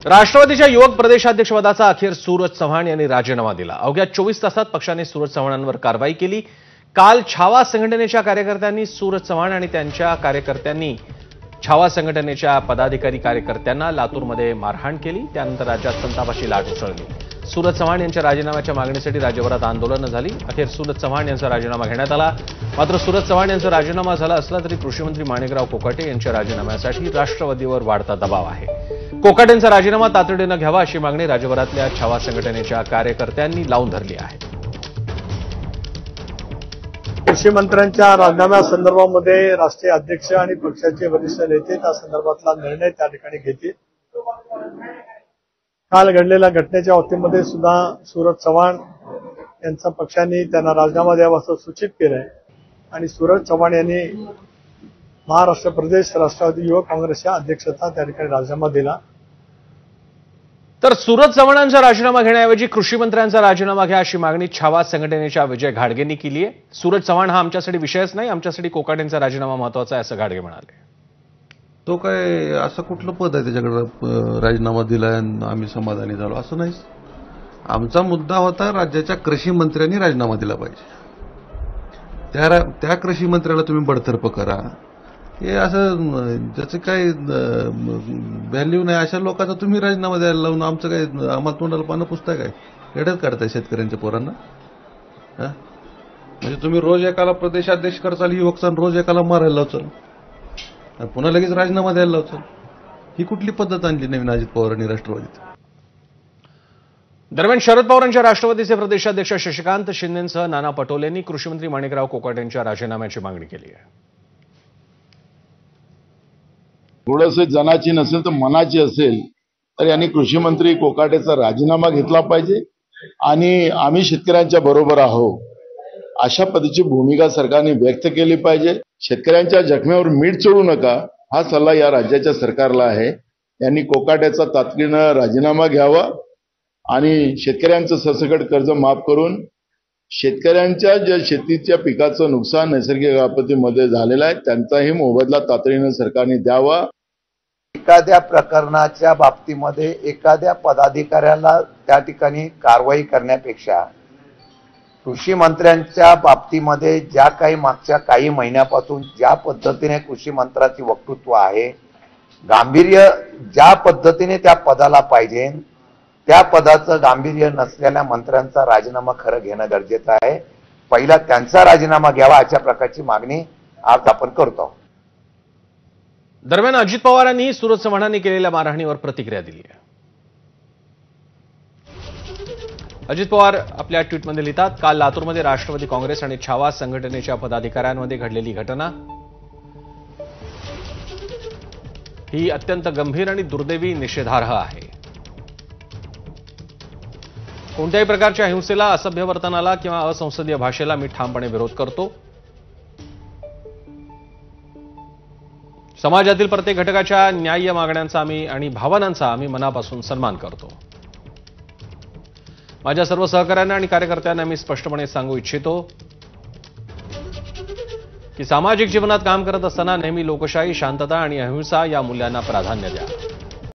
राष्ट्रवादीच्या युवक प्रदेशाध्यक्षपदाचा अखेर सूरज चव्हाण यांनी राजीनामा दिला। अवघ्या 24 तासात पक्षाने सूरज चव्हाणांवर कारवाई केली। काल छावा संघटनेच्या कार्यकर्त्यांनी सूरज चव्हाण आणि त्यांच्या कार्यकर्त्यांनी छावा संघटनेच्या पदाधिकारी कार्यकर्त्यांना लातूरमध्ये मारहाण केली। त्यानंतर राज्यात संतापाची लाट उसळली। सूरज चव्हाण यांच्या राजीनाम्याच्या मागणीसाठी राज्यभरात आंदोलनं झाली। अखेर सूरज चव्हाण यांचा राजीनामा घेण्यात आला। मात्र सूरज चव्हाण यांचा राजीनामा झाला असला तरी कृषी मंत्री माणिकराव कोकाटे यांच्या राजीनाम्यासाठी राष्ट्रवादीवर वाढता दबाव आहे। कोकाटेंचा राजीनामा तातडीने घ्यावा अशी मागणी राज्यभरातल्या छावा संघटनेच्या कार्यकर्त्यांनी लावून धरली आहे। कृषी मंत्र्यांच्या राजीनाम्यासंदर्भामध्ये राष्ट्रीय अध्यक्ष आणि पक्षाचे वरिष्ठ नेते त्या संदर्भातला निर्णय त्या ठिकाणी घेतील। काल घडलेल्या घटनेच्या बाबतीमध्ये सुद्धा सूरज चव्हाण यांचा पक्षाने त्यांना राजीनामा द्यावा असं सूचित केलंय आणि सूरज चव्हाण यांनी महाराष्ट्र प्रदेश राष्ट्रवादी युवक काँग्रेसच्या अध्यक्षता त्या ठिकाणी राजीनामा दिला। तर सूरज चव्हाणांचा राजीनामा घेण्याऐवजी कृषी मंत्र्यांचा राजीनामा घ्या अशी मागणी छावा संघटनेच्या विजय घाडगेंनी केली आहे। सूरज चव्हाण हा आमच्यासाठी विषयच नाही, आमच्यासाठी कोकाटेंचा राजीनामा महत्वाचा आहे असं घाडगे म्हणाले। तो काय असं कुठलं पद आहे त्याच्याकडे राजीनामा दिलाय आम्ही समाधानी झालो असं नाही। आमचा मुद्दा होता राज्याच्या कृषी मंत्र्यांनी राजीनामा दिला पाहिजे। त्या कृषी मंत्र्याला तुम्ही बडतर्फ करा, हे असं ज्याचं काही व्हॅल्यू नाही अशा लोकांचा तुम्ही राजीनामा द्यायला लावून आमचं काय आम्हाला तोंडाला पानं पुसताय काय? येड्यात काढताय शेतकऱ्यांच्या पोरांना। म्हणजे तुम्ही रोज एकाला प्रदेशाध्यक्ष करचाल युवक रोज एकाला मारायला लावचाल, पुन्हा लगेच राजीनामा द्यायला लावचाल। ही कुठली पद्धत आणली नवीन अजित पवारांनी राष्ट्रवादीत? दरम्यान शरद पवारांच्या राष्ट्रवादीचे प्रदेशाध्यक्ष शशिकांत शिंदेंसह नाना पटोलेंनी कृषीमंत्री माणिकराव कोकाटे यांच्या राजीनाम्याची मागणी केली आहे। थोडंसं जनाची नसेल तर मनाची असेल तर यांनी कृषी मंत्री कोकाटेचा राजीनामा घेतला पाहिजे आणि आम्ही शेतकऱ्यांच्या बरोबर आहोत अशा पद्धतीची भूमिका सरकारने व्यक्त केली पाहिजे। शेतकऱ्यांच्या जखमेवर मीठ चोळू नका हा सल्ला या राज्याच्या सरकारला आहे। यांनी कोकाटेचा तातडीनं राजीनामा घ्यावा आणि शेतकऱ्यांचं सरसकट कर्ज माफ करून शेतकऱ्यांच्या ज्या शेतीच्या पिकाचं नुकसान नैसर्गिक आपत्तीमध्ये झालेलं आहे त्यांचाही मोबदला तातडीनं सरकारने द्यावा। एखाद्या प्रकरणाच्या बाबतीमध्ये एखाद्या पदाधिकाऱ्याला त्या ठिकाणी कारवाई करण्यापेक्षा कृषी मंत्र्यांच्या बाबतीमध्ये ज्या काही मागच्या काही महिन्यापासून ज्या पद्धतीने कृषी मंत्र्याचे वक्तृत्व आहे, गांभीर्य ज्या पद्धतीने त्या पदाला पाहिजे त्या पदाचं गांभीर्य नसलेल्या मंत्र्यांचा राजीनामा खरं घेणं गरजेचं आहे। पहिला त्यांचा राजीनामा घ्यावा अशा प्रकारची मागणी आज आपण करतो। दरम्यान अजित पवारांनी सूरज चव्हाणांनी केलेल्या मारहाणीवर प्रतिक्रिया दिली आहे। अजित पवार आपल्या ट्विटमध्ये लिहितात, काल लातूरमध्ये राष्ट्रवादी काँग्रेस आणि छावा संघटनेच्या पदाधिकाऱ्यांमध्ये घडलेली घटना ही अत्यंत गंभीर आणि दुर्दैवी निषेधार्ह आहे। कोणत्याही प्रकारच्या हिंसेला, असभ्य वर्तनाला किंवा असंसदीय भाषेला मी ठामपणे विरोध करतो। समाजातील प्रत्येक घटकाच्या न्याय्य मागण्यांचा आणि भावनांचा आम्ही मनापासून सन्मान करतो। माझ्या सर्व सहकाऱ्यांना आणि कार्यकर्त्यांना मी स्पष्टपणे सांगू इच्छितो की सामाजिक जीवनात काम करत असताना नेहमी लोकशाही, शांतता आणि अहिंसा या मूल्यांना प्राधान्य द्या।